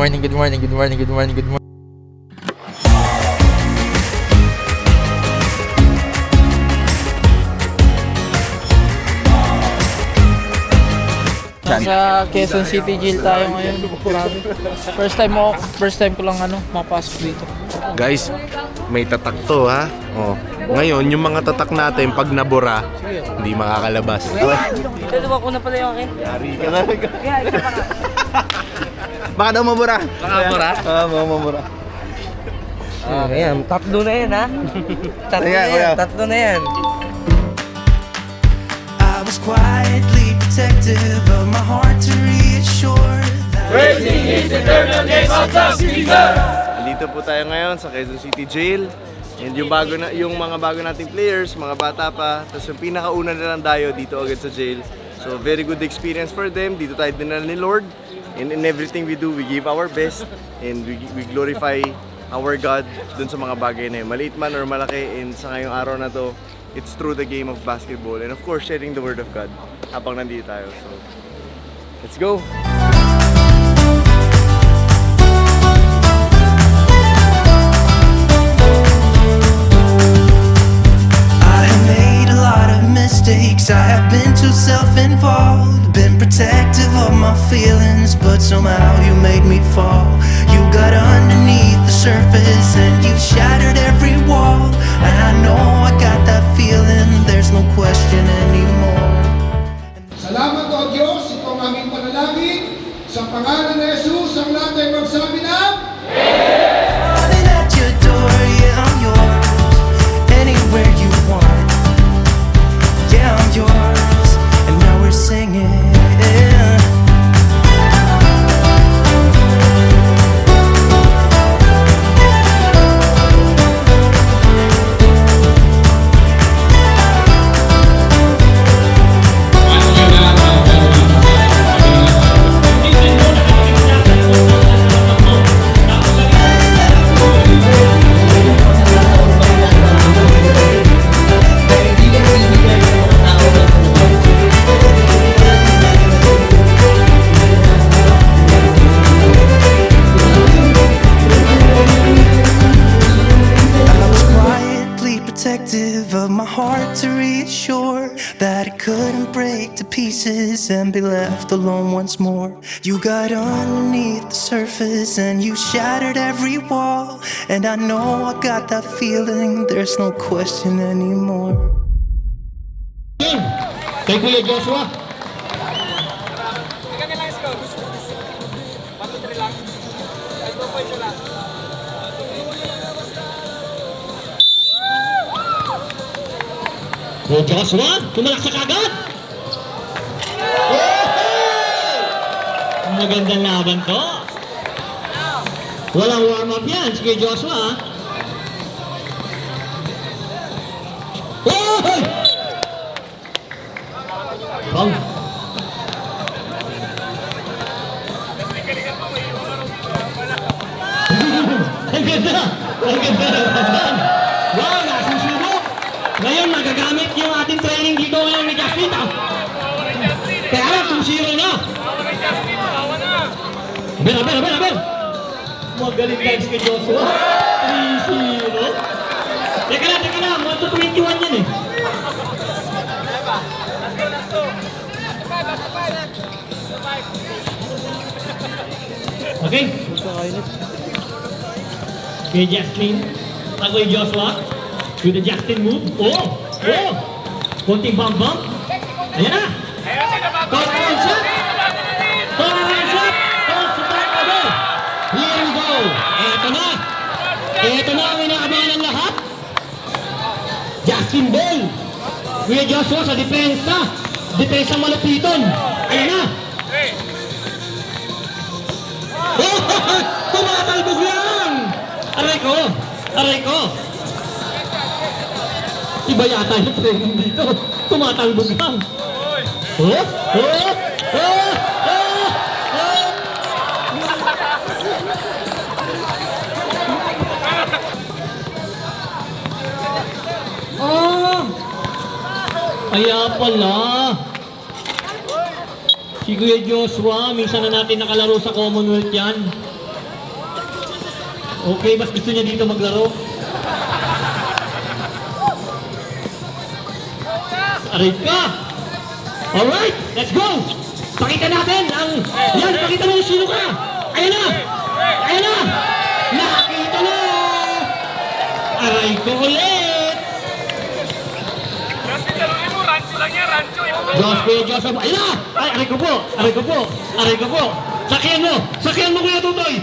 morning, good morning, good morning, good morning, good morning. Sa Quezon City Jail tayo ngayon. Grabe. First time ko lang mapasok dito. Guys, may tatak to ha. Oh. Ngayon, yung mga tatak natin pag nabura, hindi makakalabas. Ito ba kuna pala yung akin? Yari ka na. Baka daw mabura. Baka mabura? Oo, mabura. Ayan, tatlo na yan ha. Tatlo na yan. I was quietly protective of my heart to reassure that Racing is the eternal game of the season! Andito po tayo ngayon sa Quezon City Jail. And yung mga bago nating players, mga bata pa, tapos yung pinakauna nilang dayo dito agad sa jail. So very good experience for them. Dito tayo dinala ni Lord. And in everything we do, we give our best and we glorify our God dun sa mga bagay na yun. Maliit man or malaki, and sa ngayong araw na to, it's through the game of basketball and of course sharing the Word of God habang nandito tayo. So, let's go! I have made a lot of mistakes. I have been too self-involved, been protective of my feelings, but somehow you made me fall. You got underneath the surface and you shattered every wall. And I know I got that feeling, there's no question anymore. Salamat o Diyos, ito ang aming panalangin. Sa pangalan ni Jesus, ang lahat ay magsabi na, Running at your door, yeah, I'm yours. Anywhere you want, yeah, I'm yours. And now we're singing. Of my heart to reassure that it couldn't break to pieces and be left alone once more. You got underneath the surface and you shattered every wall. And I know I got that feeling, there's no question anymore. Kay Kuya Joshua. O Joshua, tumalaksak agad! Magandang laban to. Walang warm-up yan, sige Joshua. Oh! Bang! Ang ganda! Ang ganda ng bandan! Wow, nasusunod! Ngayon, magagamit yung ating training dito ngayon ni Justin. Kaya lang, 2-0 na. Aber. Magaling guys kay Joshua. 3-0. Teka lang. 1-21 yan eh. Okay. Kay Justin. Ako kay Joshua. With the Justin move. Oh! Konting bump. Ayan na! Turnaround shot! Here we go! Ito na ang inaabangan ng lahat. Justin Bell. Kuya Joshua sa depensa. Depensa malupiton. Ayan na! Oh! Tumatalbog lang! Aray ko! Iba yata yung training dito. Tumatalbog lang. Kaya pala. Si Kuya Joshua, minsan na natin nakalaro sa Commonwealth yan. Okay, mas gusto niya dito maglaro. Aray ka! Alright, let's go! Pakita natin ang... Yan, pakita mo kung sino ka! Ayan na! Ayan na! Nakita na! Aray ko ulit! Diyos ko yung Diyos. Ayan na! Ay, aray ko po! Aray ko po! Aray ko po! Sakyan mo! Sakyan mo, Kuya Tutoy!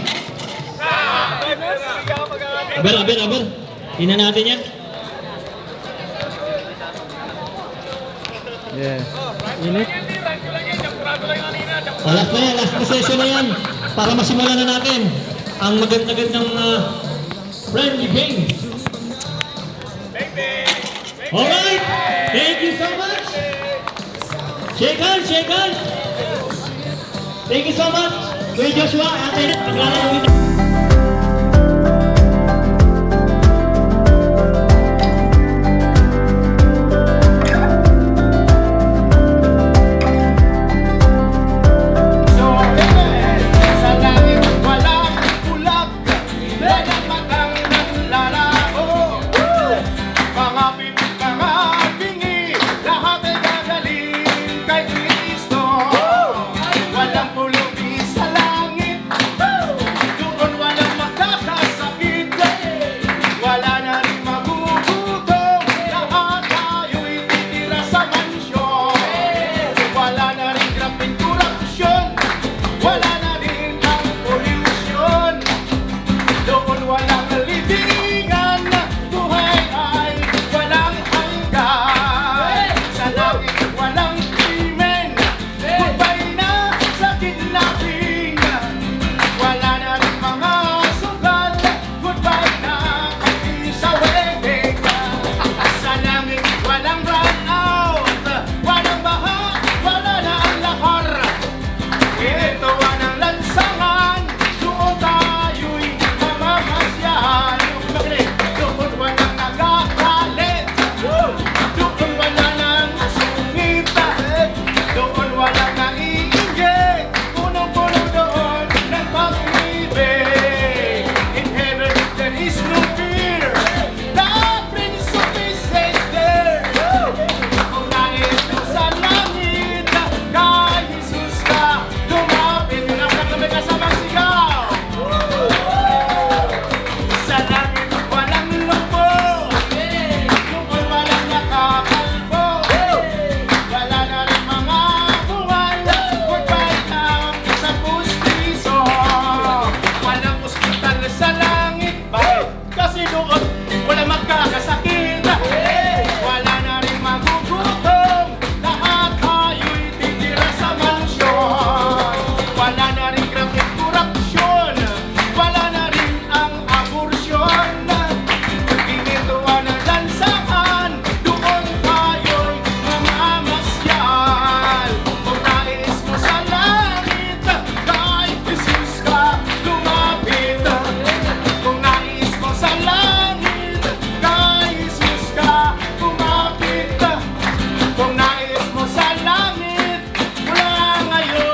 Aber. Tingnan natin yan. Yeah. Init. Last na yan, last na session na yan. Para masimulan na natin ang magandang friendly game. Alright! Thank you so much! Shake hands! Thank you so much! Kuya Joshua, atin, paglalaro kita. Sa langit walang bulag, walang matang naglalaro. Mga bibig, mga bingi, lahat ay gagaling kay Kristo. Walang pulubi sa langit, doon walang magkakasakit. Wala na rin magugutom, lahat tayo'y titira sa mansyon. Wala na rin grabing korupsyon, wala na rin ang polusyon. Doon walang libingan, buhay ay walang hanggan. Sa langit walang krimen, goodbye na sa kidnapping. Wala na rin mga sugat, goodbye na pati sa wedding. Sa langit walang run out, walang baha, wala na ang lahar. Pinituan ng lansangan, doon tayo'y mamamasyahan. Doon walang nagagalit, doon wala nang sungit, doon walang naiinggit, punong-puno doon ng pag-ibig. In heaven there is no fear, the Prince of Peace is there. Kung nais mo sa langit, kay Jesus ka lumapit. Nasa kami kasamang sigaw. Sa langit walang lumpo, doon walang nakakalbo. Wala na rin mga buwan, goodbye na sa pustiso. Walang ospital sa langit, bakit? Kasi doon wala magkakasakit. Wala na rin magugutom, lahat tayo'y titira sa mansyon. Wala na rin grabing korupsyon, wala na rin ang abortion. Pinituan ng lansangan, doon tayo'y mamamasyal. Kung nais mo sa langit, kay Jesus ka lumapit. Kung nais mo sa langit, kay Jesus ka lumapit. Kung nais mo sa langit, mula ngayon.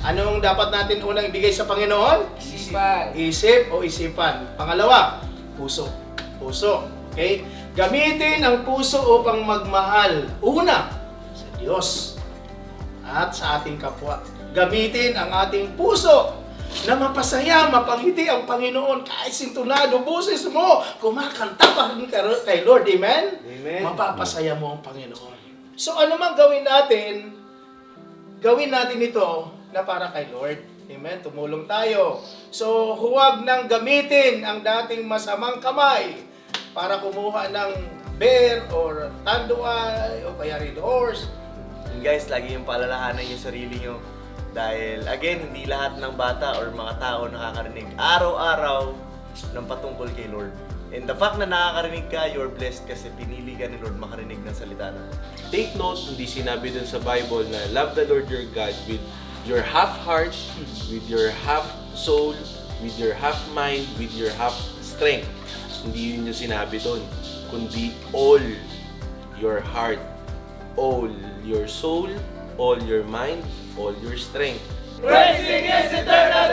Anong dapat natin unang ibigay sa Panginoon? Isipan. Isip o isipan. Pangalawa, puso. Puso. Okay? Gamitin ang puso upang magmahal. Una, sa Diyos at sa ating kapwa. Gamitin ang ating puso na mapasaya, mapangiti ang Panginoon. Kahit sintonado, boses mo, kumakanta pa rin kay Lord. Amen? Amen. Mapapasaya mo ang Panginoon. So ano man gawin natin ito na para kay Lord. Amen? Tumulong tayo. So huwag nang gamitin ang dating masamang kamay para kumuha ng bear or tanduay o kaya red horse. And guys, lagi yung paalalahanan yung sarili nyo. Dahil, again, hindi lahat ng bata or mga tao nakakarinig araw-araw ng patungkol kay Lord. And the fact na nakakarinig ka, you're blessed kasi pinili ka ni Lord makarinig ng salita na. Take note, hindi sinabi dun sa Bible na love the Lord your God with your half heart, with your half soul, with your half mind, with your half strength. Hindi yun yung sinabi dun, kundi all your heart, all your soul, all your mind, all your strength. Praising is eternal,